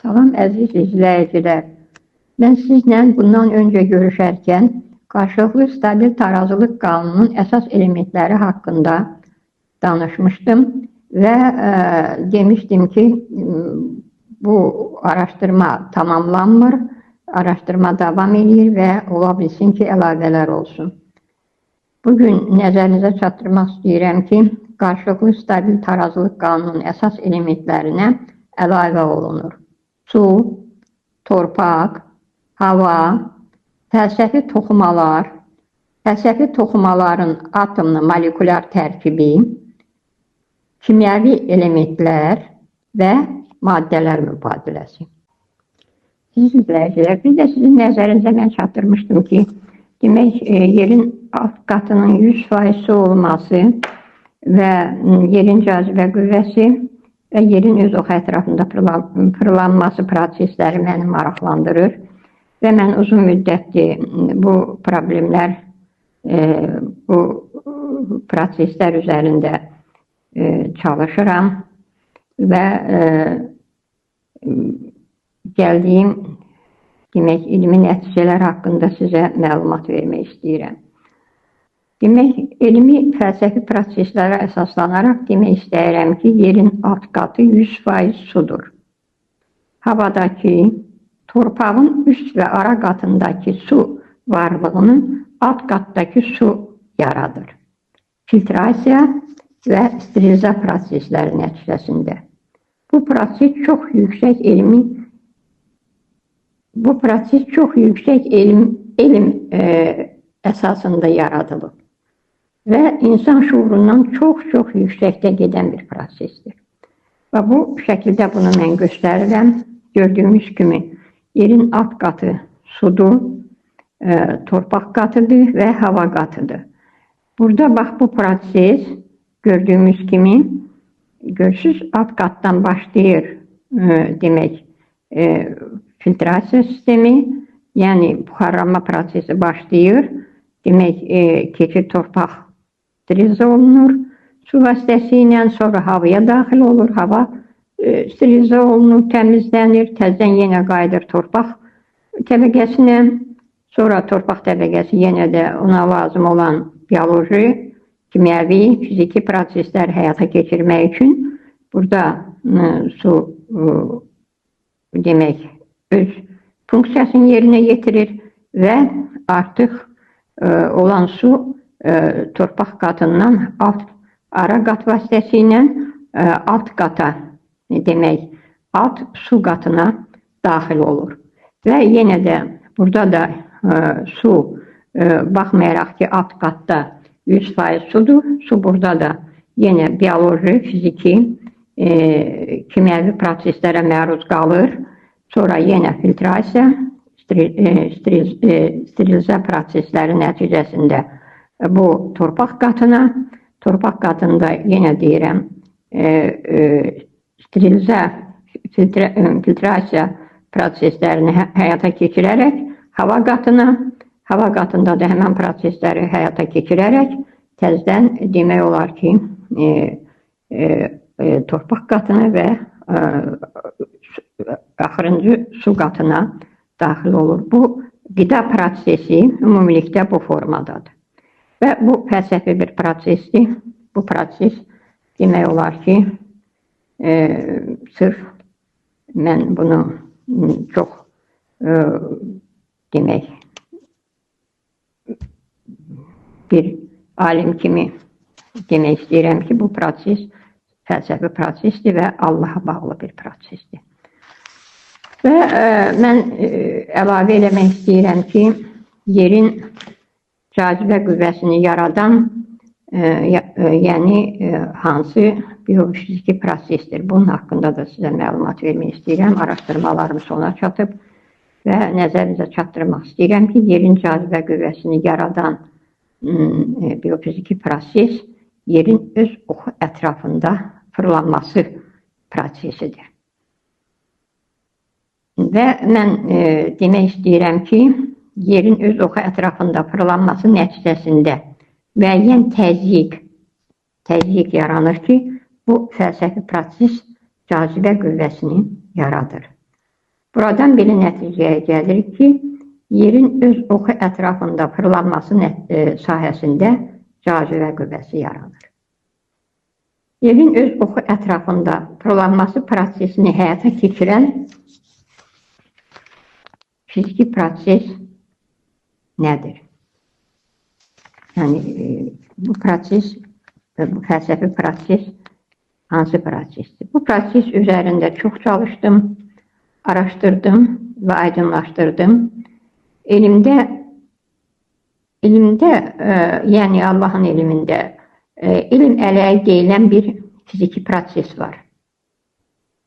Salam əziz izləyicilər. Mən sizlə bundan öncə görüşərkən qarşılıqlı stabil tarazılıq qanununun əsas elementləri haqqında danışmışdım və demişdim ki, bu araşdırma tamamlanmır, araşdırma davam edir və ola bilsin ki, əlavələr olsun. Bugün nəzərinizə çatdırmaq istəyirəm ki, qarşılıqlı stabil tarazılıq qanununun əsas elementlərinə əlavə olunur. Su, torpaq, hava, fəlsəfi toxumalar, fəlsəfi toxumaların atomlu molekulyar tərkibi, kimyəvi elementlər və maddələr mübadiləsi. Siz izləyicilər, biz də sizin nəzərinizə mən çatdırmışdım ki, demək, yerin alt qatının 100% su olması və yerin cazibə qüvvəsi və yerin öz oxu ətrafında fırlanması prosesləri məni maraqlandırır və mən uzun müddətdir bu problemlər, bu proseslər üzərində çalışıram və gəldiyim demək, ilmi nəticələr haqqında sizə məlumat vermək istəyirəm. Demək, elmi fəlsəfi proseslərə əsaslanaraq demək istəyirəm ki, yerin alt qatı 100% sudur. Havadakı, torpağın üst və ara qatındakı su varlığını alt qatdakı su yaradır. Filtrasiya və steriliza prosesləri nəticəsində. Bu proses çox yüksək elm əsasında yaradılıb və insan şuurundan çox yüksəkdə gedən bir prosesdir. Və bu şəkildə bunu mən göstərirəm. Gördüyümüz kimi yerin alt qatı sudur, torpaq qatıdır və hava qatıdır. Burada bax bu proses gördüyümüz kimi görürsüz alt qatdan başlayır demək filtrasiya sistemi, yəni buxarlanma prosesi başlayır. Demək, keçir torpaq sterilize olunur, su vasitəsilə, sonra havaya daxil olur, hava sterilize olunur, təmizlənir, təzədən yenə qayıdır torpaq təbəqəsinə, sonra torpaq təbəqəsi yenə də ona lazım olan bioloji, kimyəvi, fiziki proseslər həyata keçirmək üçün burada su demək öz funksiyasını yerinə yetirir və artıq olan su torpaq qatından ara qat vasitəsilə alt qata, demək, alt su qatına daxil olur. Və yenə də burada da su, baxmayaraq ki, alt qatda 100% sudur, su burada da yenə bioloji, fiziki, kimyəvi proseslərə məruz qalır. Sonra yenə filtrasiya, steriliza prosesləri nəticəsində bu torpaq qatına, torpaq qatında yenə deyirəm, steriliza, filtrasiya proseslərini həyata keçirərək hava qatına, hava qatında da həmən prosesləri həyata keçirərək təzədən demək olar ki, torpaq qatına və axırıncı su qatına daxil olur. Bu qida prosesi ümumilikdə bu formadadır. Və bu fəlsəfi bir prosesdir. Bu proses demək olar ki, sırf mən bunu çox demək bir alim kimi demək istəyirəm ki, bu proses fəlsəfi prosesdir və Allaha bağlı bir prosesdir. Və mən əlavə eləmək istəyirəm ki, yerin cazibə qüvvəsini yaradan, yəni hansı biofiziki prosesdir. Bunun haqqında da sizə məlumat vermək istəyirəm. Araşdırmalarım sona çatıb və nəzərinizə çatdırmaq istəyirəm ki, yerin cazibə qüvvəsini yaradan biofiziki proses yerin öz oxu ətrafında fırlanması prosesidir. Və mən demək istəyirəm ki, yerin öz oxu ətrafında fırlanması nəticəsində müəyyən təzyiq yaranır ki, bu fəlsəfi proses cazibə qüvvəsini yaradır. Buradan belə nəticəyə gəlir ki, yerin öz oxu ətrafında fırlanması sahəsində cazibə qüvvəsi yaranır. Yerin öz oxu ətrafında fırlanması prosesini həyata keçirən fiziki proses nədir? Yəni, bu proses, bu fəlsəfi proses hansı prosesdir? Bu proses üzərində çox çalışdım, araşdırdım və aydınlaşdırdım. Elmdə, yəni Allahın elmində elm ələyi deyilən bir fiziki proses var.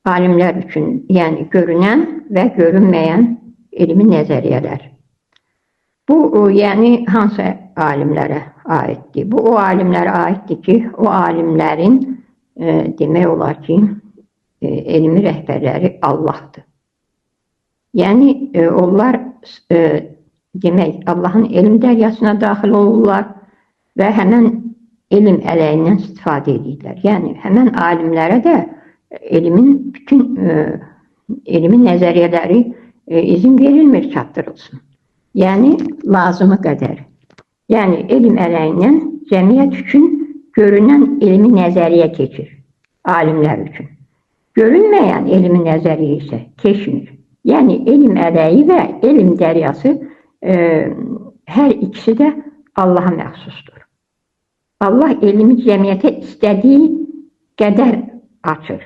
Alimlər üçün, yəni görünən və görünməyən elmi nəzəriyyələr. Bu, yəni hansı alimlərə aiddir? Bu, o alimlərə aiddir ki, o alimlərin demək olar ki, elmi rəhbərləri Allahdır. Yəni, onlar demək, Allahın elm dəryasına daxil olurlar və həmən elm ələyindən istifadə edirlər. Yəni, həmən alimlərə də bütün elmi nəzəriyyələri izin verilmir, çatdırılsın. Yəni, lazımı qədər. Yəni, elm ələyindən cəmiyyət üçün görünən elmi nəzəriyyə keçir, alimlər üçün. Görünməyən elmi nəzəriyyə isə keçmir. Yəni, elm ələyi və elm dəryası hər ikisi də Allaha məxsusdur. Allah elmi cəmiyyətə istədiyi qədər açır.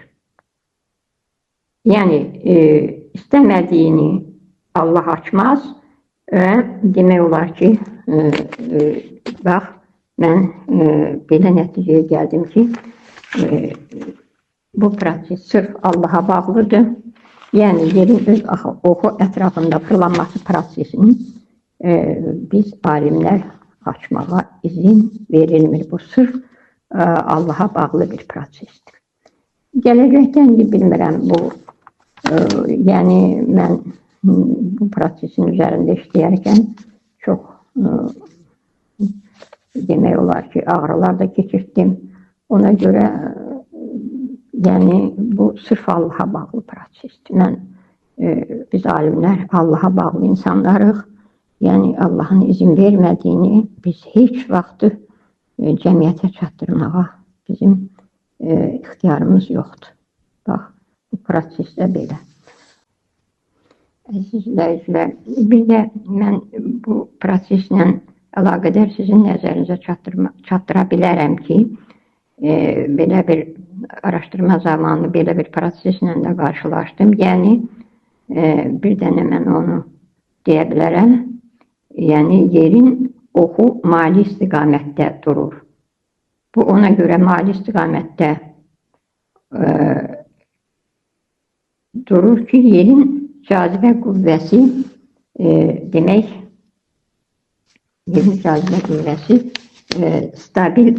Yəni, istəmədiyini Allah açmaz və demək olar ki, bax, mən belə nəticəyə gəldim ki, bu proses sırf Allaha bağlıdır. Yəni, yerin öz oxu ətrafında fırlanması prosesini biz alimlər açmağa izin verilmir. Bu sırf Allaha bağlı bir prosesdir. Gələcəkdən bilmirəm bu, yəni mən bu prosesin üzərində işləyərkən çox demək olar ki, ağrılar da keçirtdim. Ona görə yəni, bu sırf Allaha bağlı prosesdir. Biz alimlər Allaha bağlı insanlarıq. Yəni, Allahın izin vermədiyini biz heç vaxt cəmiyyətə çatdırmağa bizim ixtiyarımız yoxdur. Bax, bu prosesdə belə. Əziz izləyicilər, bir də mən bu proseslə əlaqədar sizin nəzərinizə çatdıra bilərəm ki, belə bir araşdırma zamanı belə bir proseslə də qarşılaşdım. Yəni, bir dənə mən onu deyə bilərəm. Yəni, yerin oxu mali istiqamətdə durur. Bu, ona görə mali istiqamətdə durur ki, yerin cazibə qüvvəsi, demək, yerin cazibə qüvvəsi stabil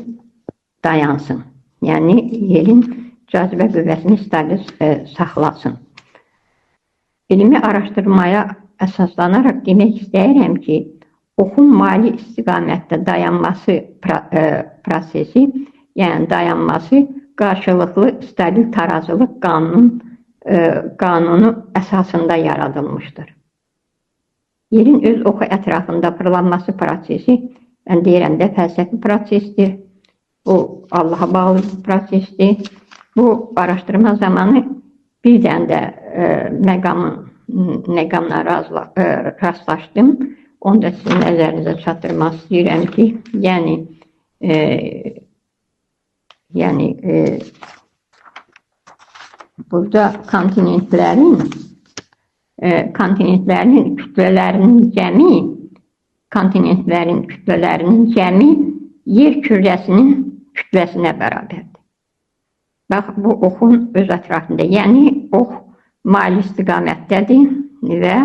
dayansın. Yəni, yerin cazibə qüvvəsini stabil saxlasın. Elmi araşdırmaya əsaslanaraq demək istəyirəm ki, oxun mali istiqamətdə dayanması prosesi, yəni dayanması qarşılıqlı stabil tarazılıq qanunu əsasında yaradılmışdır. Yerin öz oxu ətrafında fırlanması prosesi, mən deyirəm də fəlsəfi prosesdir. Bu, Allaha bağlı bir prosesdir. Bu, araşdırma zamanı bir dənə də məqamla rastlaşdım. Onu da sizin nəzərinizə çatdırmaq istəyirəm ki, yəni, burada kontinentlərin kütlələrinin cəmi yer kürəsinin kütləsinə bərabərdir. Bax, bu oxun öz ətrafında, yəni ox mali istiqamətdədir və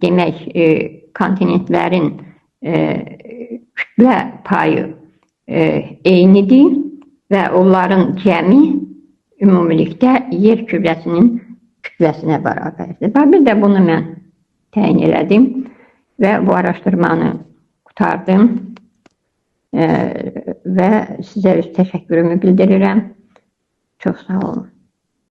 demək, kontinentlərin kütlə payı eynidir və onların cəmi ümumilikdə yer kürəsinin kütləsinə bərabərdir. Bir də bunu mən təyin elədim və bu araşdırmanı qurtardım və sizə öz təşəkkürümü bildirirəm. Çox sağ olun.